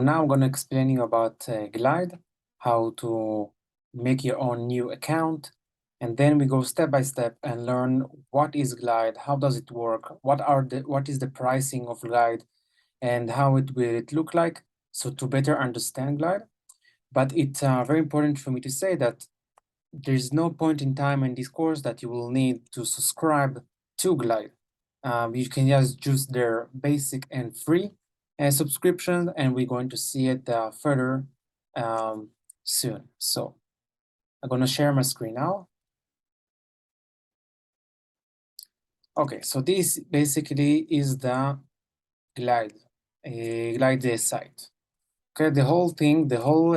Now I'm going to explain you about Glide, how to make your own new account, and then we go step by step and learn what is Glide, how does it work, what is the pricing of Glide, and how it will look like, so to better understand Glide. But it's very important for me to say that there's no point in time in this course that you will need to subscribe to Glide. You can just choose their basic and free subscription, and we're going to see it further soon. So I'm going to share my screen now. Okay, so this basically is the Glide, Glide site. Okay, the whole thing, the whole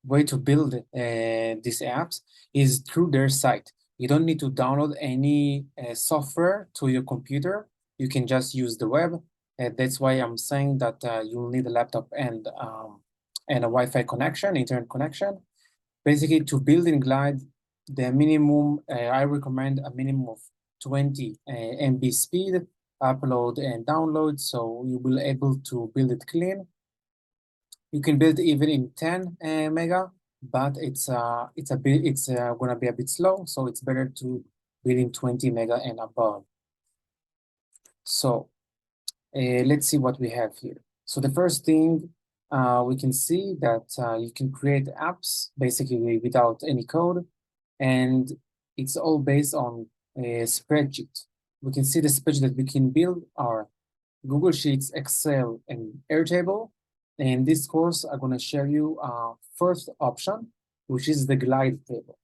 way to build these apps is through their site. You don't need to download any software to your computer. You can just use the web. That's why I'm saying that you'll need a laptop and a Wi-Fi connection, internet connection. Basically, to build in Glide, the minimum, I recommend a minimum of 20 MB speed, upload and download, so you will able to build it clean. You can build even in 10 mega, but it's gonna be a bit slow, so it's better to build in 20 mega and above. So let's see what we have here. So the first thing we can see that you can create apps basically without any code, and it's all based on a spreadsheet. We can see the spreadsheet that we can build are Google Sheets, Excel, and Airtable. In this course, I'm going to share you first option, which is the glide table.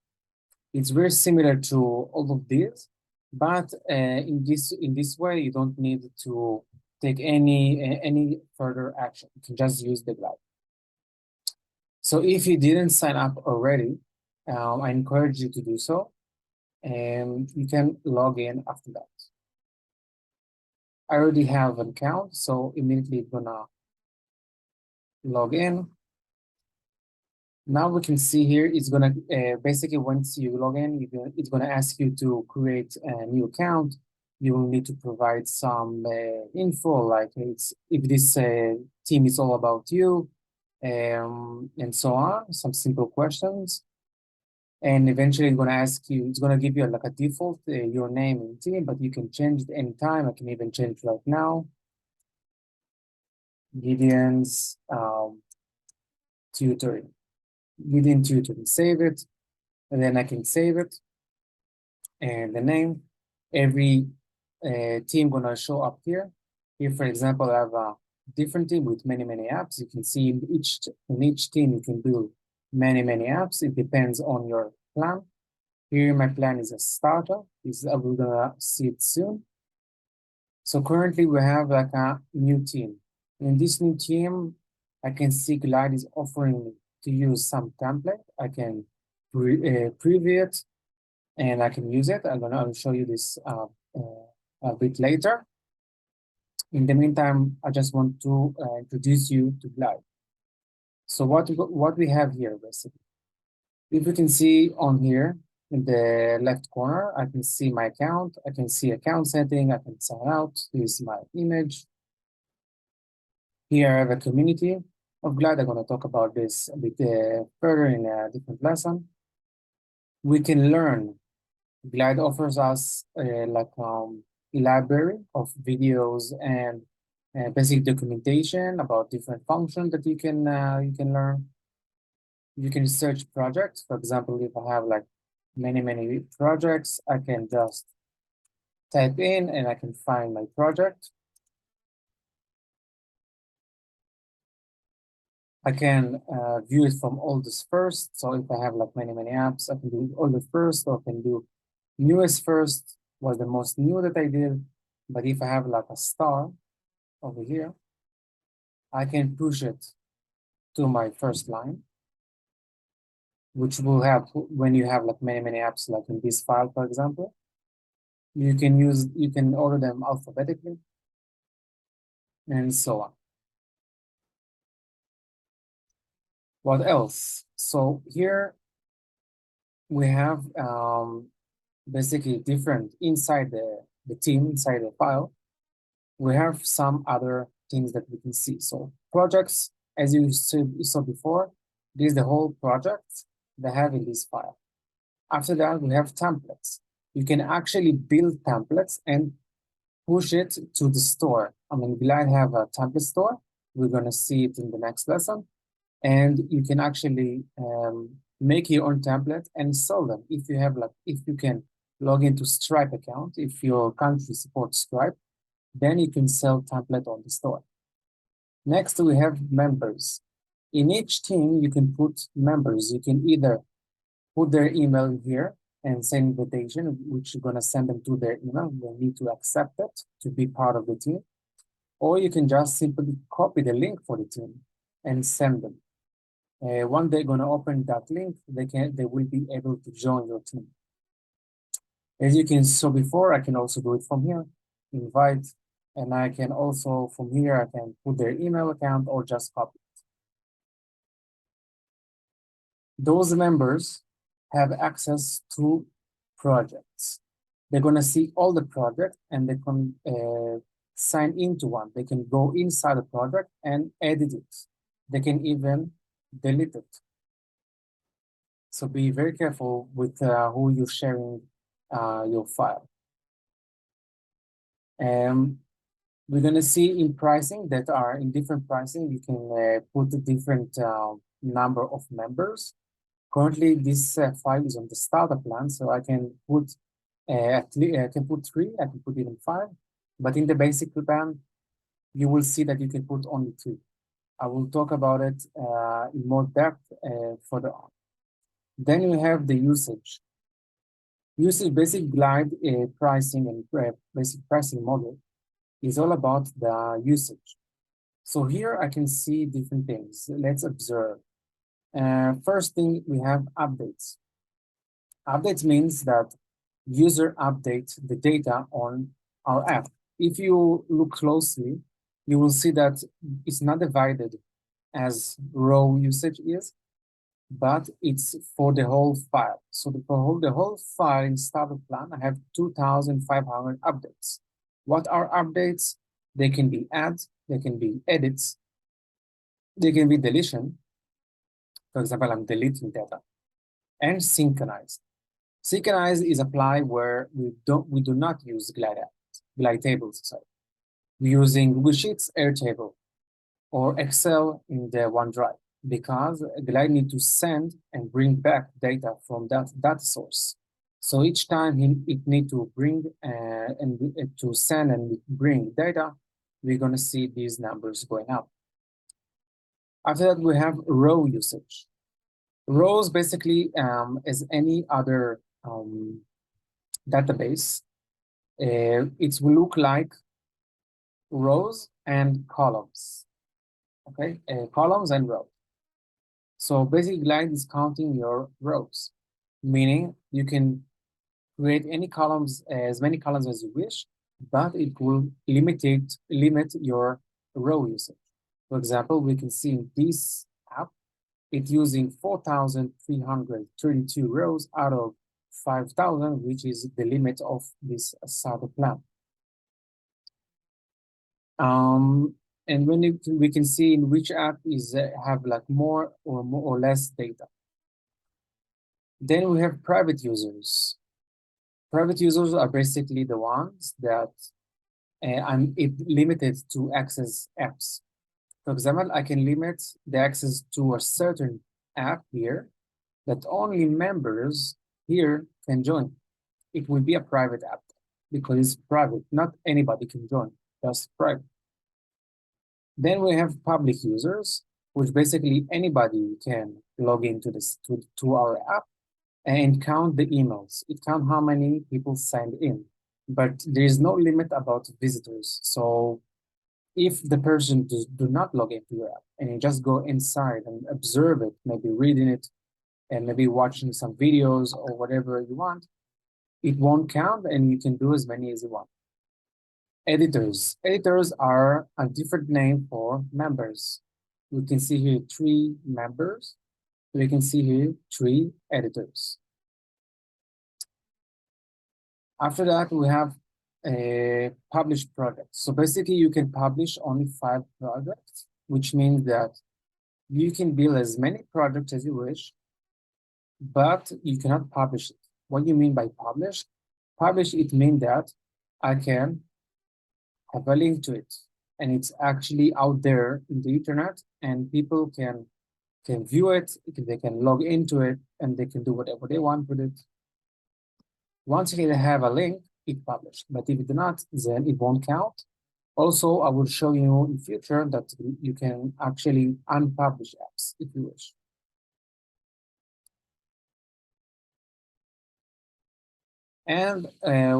It's very similar to all of these, but in this way, you don't need to take any further action. You can just use the glide. So if you didn't sign up already, I encourage you to do so, and you can log in after that. I already have an account, so immediately gonna log in. Now we can see here, it's gonna basically once you log in, it's gonna ask you to create a new account. You will need to provide some info, like if this team is all about you, and so on, some simple questions. And eventually it's gonna ask you, it's gonna give you like a default, your name and team, but you can change it anytime. I can even change right now. Gideon's tutoring. Gideon tutoring, save it, and then I can save it. And the name, every team gonna show up here. Here, for example, I have a different team with many apps. You can see in each team you can build many apps. It depends on your plan. Here, my plan is a starter. We're gonna see it soon. So currently we have like a new team. In this new team, I can see Glide is offering me to use some template. I can preview it and I can use it. I'll show you this a bit later. In the meantime, I just want to introduce you to Glide. So what we have here, basically, if you can see on here in the left corner, I can see my account. I can see account setting. I can sign out. Here's my image. Here I have a community of Glide. I'm going to talk about this a bit further in a different lesson. We can learn. Glide offers us like library of videos and basic documentation about different functions that you can learn. You can search projects. For example, if I have like many projects, I can just type in and I can find my project. I can view it from oldest first. So if I have like many apps, I can do oldest first, or I can do newest first, was the most new that I did. But if I have like a star over here, I can push it to my first line, which will have when you have like many apps, like in this file, for example. You can order them alphabetically and so on. What else? So here we have basically different inside the team, inside the file. We have some other things that we can see. So projects, As you saw before, this is the whole project they have in this file. After that, we have templates. You can actually build templates and push it to the store. I mean, Glide have a template store. We're gonna see it in the next lesson. And you can actually make your own template and sell them. If you have if you can log into Stripe account, if your country supports Stripe, then you can sell template on the store. Next, we have members. In each team, you can put members. You can either put their email here and send invitation, which you're gonna send them to their email. They need to accept it to be part of the team. Or you can just simply copy the link for the team and send them. When they're gonna open that link, they will be able to join your team. As you can saw before, I can also do it from here, invite, and I can also from here, I can put their email account or just copy it. Those members have access to projects. They're gonna see all the projects and they can sign into one. They can go inside the project and edit it. They can even delete it. So be very careful with who you're sharing your file. We're gonna see in pricing that are in different pricing, you can put a different number of members. Currently, this file is on the starter plan, so I can put I can put 3, I can put even 5, but in the basic plan, you will see that you can put only 2. I will talk about it in more depth further on. Then we have the usage. Usage basic Glide pricing and basic pricing model is all about the usage. So here I can see different things. Let's observe. First thing, we have updates. Updates means that user updates the data on our app. If you look closely, you will see that it's not divided as raw usage is, but it's for the whole file. So for the whole file in starter plan, I have 2,500 updates. What are updates? They can be adds, they can be edits, they can be deletion. For example, I'm deleting data, and synchronize. Synchronize is applied where we do not use Glide tables. Sorry, we're using Google Sheets, Airtable, or Excel in the OneDrive because Glide need to send and bring back data from that data source. So each time it need to bring and to send and bring data, we're gonna see these numbers going up. After that, we have row usage. Rows basically is any other database. It will look like rows and columns. Okay, columns and rows. So basically, Glide is counting your rows, meaning you can create any columns, as many columns as you wish, but it will limit your row usage. For example, we can see in this app, it's using 4,332 rows out of 5,000, which is the limit of this starter plan. And when we can see in which app is have like more or less data. Then we have private users. Private users are basically the ones that I'm limited to access apps. For example, I can limit the access to a certain app here that only members here can join. It will be a private app because it's private. Not anybody can join, just private. Then we have public users, which basically anybody can log into this to our app and count the emails. It counts how many people signed in, but there is no limit about visitors. So if the person do not log into your app and you just go inside and observe it, maybe reading it and maybe watching some videos or whatever you want, it won't count and you can do as many as you want. Editors. Editors are a different name for members. We can see here 3 members. We can see here 3 editors. After that, we have a published project. So basically, you can publish only 5 projects, which means that You can build as many projects as you wish, but you cannot publish it. What do you mean by publish? Publish, it means that I can have a link to it, and it's actually out there in the internet, and people can view it, they can log into it, and they can do whatever they want with it. Once they have a link, it published. But if it do not, then it won't count. Also, I will show you in future that you can actually unpublish apps if you wish. And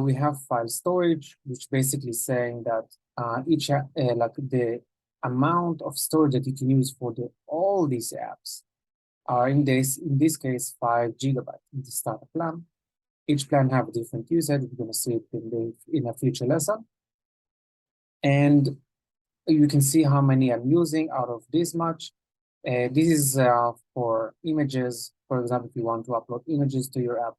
we have file storage, which basically saying that each like the amount of storage that you can use for all these apps are in this case 5 GB in the starter plan. Each plan have a different usage. We're going to see it in a future lesson. And you can see how many I'm using out of this much. This is for images. For example, if you want to upload images to your app,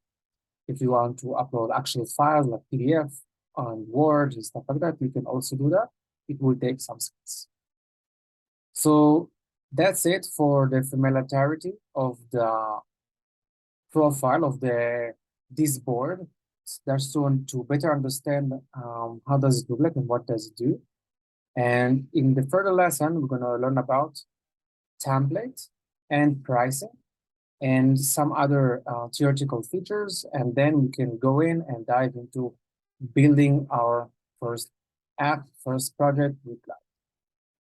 if you want to upload actual files like PDF on Word and stuff like that, you can also do that. It will take some seconds. So that's it for the familiarity of the profile of this board. That's to better understand how does it look like and what does it do. And in the further lesson, we're going to learn about template and pricing and some other theoretical features. And then we can go in and dive into building our first app, first project with Glide.